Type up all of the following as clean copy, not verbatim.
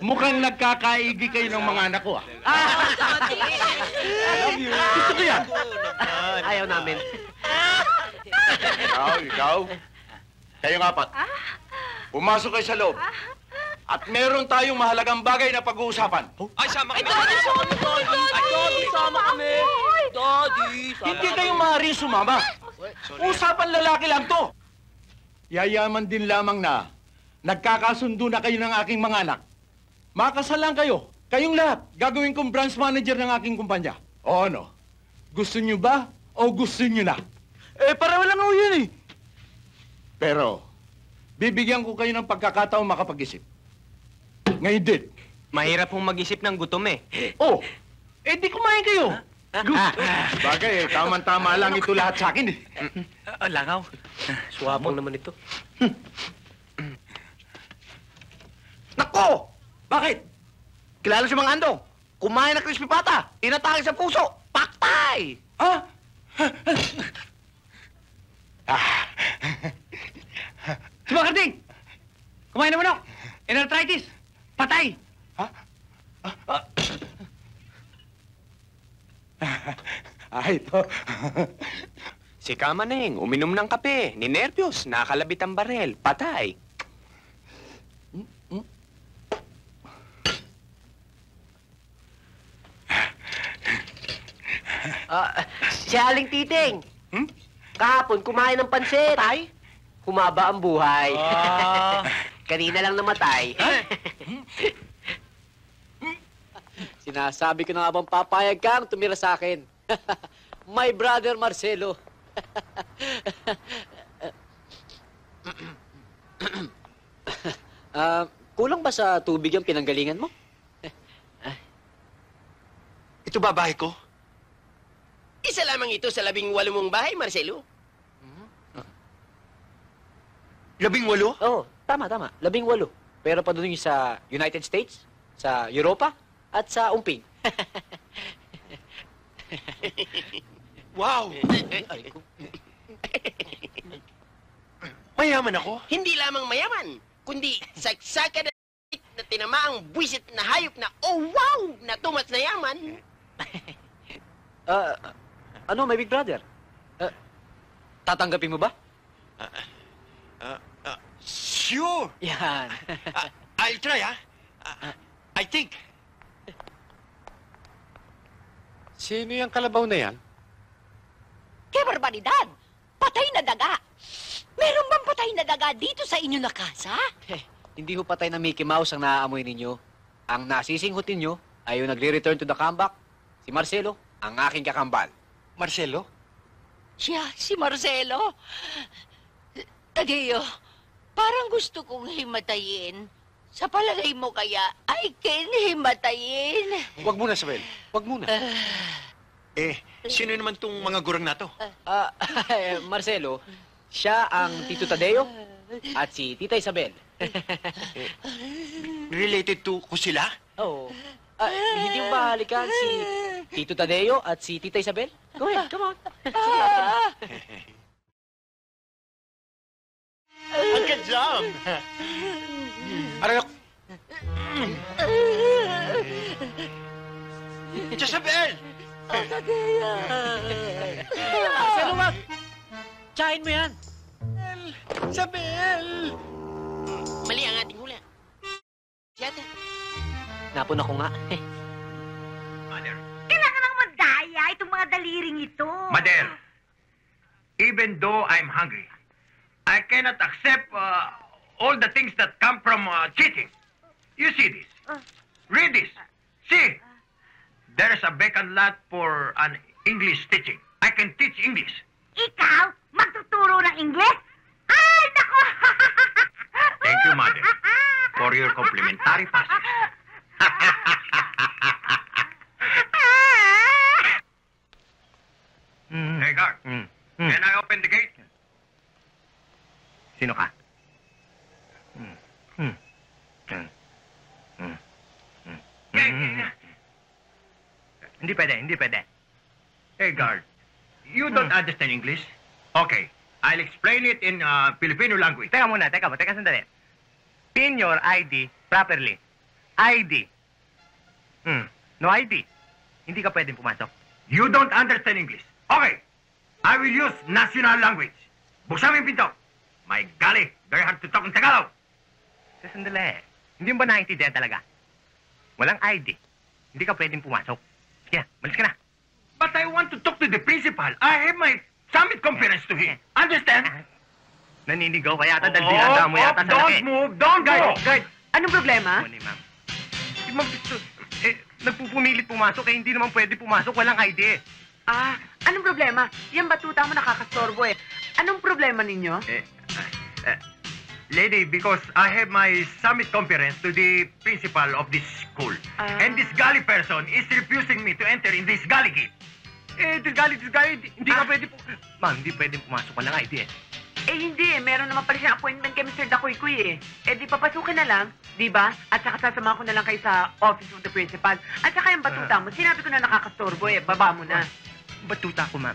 Mukhang nagkakaigi kayo ng mga anak ko, ah. Love you. Gusto ko yan. Ayaw namin. Ikaw. Kayong apat. Pumasok kayo sa loob. At meron tayong mahalagang bagay na pag-uusapan. Ay, sama kami! Daddy, sama kami! Daddy, Hindi kayo maaaring sumama. Usapan lalaki lang to. Yayaman din lamang na nagkakasundo na kayo ng aking mga anak. Makasal lang kayo. Kayong lahat, gagawin kong branch manager ng aking kumpanya. O ano? Gusto nyo ba o gusto nyo na? Para walang ako yun eh. Pero, bibigyan ko kayo ng pagkakataon makapag-isip. Ngayon din. Mahirap pong mag-isip ng gutom eh. Oh, di kumain kayo. Bagay, tama-tama lang ito lahat sa akin eh. Langaw. Suwapang naman ito. Nako! Bakit? Kilala si Mang Andong. Kumain ng crispy pata. Inatake sa puso. Paktay! Ha? Si Bakarding! Kumain na manok! Arthritis! Patay! Ito. Si Kamaneng, uminom ng kape, ninervyos, nakalabit ang barel, patay. Si Aling Titing. Kahapon, kumain ng pansit. Tay? Humaba ang buhay. Kanina lang namatay. Sinasabi ko na nga bang papayag kang tumira sa akin. My brother Marcelo. Kulang ba sa tubig ang pinanggalingan mo? Ito ba bahay ko? Isa lamang ito sa 18 mong bahay, Marcelo. 18? Oo, tama. 18. Pero pa doon yung sa United States, sa Europa, at sa Umping. Wow! Mayaman ako? Hindi lamang mayaman, kundi saksakan na tinamaang buwisit na hayop na oh wow na tumas na yaman. Ano, my big brother? Tatanggapin mo ba? Sure! Yan. I'll try, ha? I think. Sino yung kalabaw na yan? Kaya barbaridad! Patay na daga! Meron bang patay na daga dito sa inyo na kasa? Hindi ho patay na Mickey Mouse ang naaamoy ninyo. Ang nasisinghot ninyo ay yung nagre-return to the comeback, si Marcelo, ang aking kakambal. Marcelo? Siya, si Marcelo. Tadeo, parang gusto kong himatayin. Sa palagay mo kaya, I can himatayin. Wag muna, Sabel. Wag muna. Sino naman tong mga gurang na to? Marcelo, siya ang Tito Tadeo at si Tita Isabel. Related to ko sila? Oo. Hindi mo ba halikan si Tito Tadeo at si Tita Isabel? Go ahead, come on. Uncle John! Arayok! Jezabel! Marcelo, wag! Tsahin mo yan! Isabel! Mali ang ating hula. Siyata. Napun ako nga. Mother. Kailangan nang magdaya itong mga daliring ito. Mother, even though I'm hungry, I cannot accept all the things that come from cheating. You see this? Read this. See, there's a vacant lot for an English teaching. I can teach English. Ikaw, magtuturo ng Ingles? Ay, naku! Thank you, Mother, for your complimentary passes. Hey, guard. Can I open the gate? Sino ka? Hindi pwede, hindi pwede. Hey, guard. You don't understand English? Okay. I'll explain it in Filipino language. Teka sandali. Pin your ID properly. ID. No ID. Hindi ka pwedeng pumasok. You don't understand English. Okay. I will use national language. Buksan mo yung pinto. My golly, very hard to talk in Tagalog. Sandali. Hindi mo ba naiintindihan talaga? Walang ID. Hindi ka pwedeng pumasok. Sige, malis ka na. But I want to talk to the principal. I have my summit conference to him. Understand? Naninigaw ka yata dahil dinadaan mo yata sa laki. Don't move! Don't go! Guard! Anong problema? Ano ma'am? Si ma'am, nagpupumilit pumasok eh. Hindi naman pwede pumasok. Walang ID eh. Anong problema? Yan batuta mo nakakastorbo eh. Anong problema ninyo? Lady, because I have my summit conference to the principal of this school. And this gully person is refusing me to enter in this gully gate. This gully, hindi ka pwede Ma'am, hindi pwedeng pumasok. Walang ID eh. Hindi eh. Meron naman pala siyang appointment kay Mr. Dakoy-Koy eh. Di papasukin na lang, di ba? At saka sasamahan ko na lang kayo sa office of the principal. At saka yung batuta mo, sinabi ko na nakakastorbo eh. Baba mo na. Batuta ko, ma'am.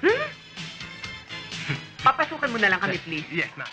Papasukin mo na lang kami, please. Yes, ma'am.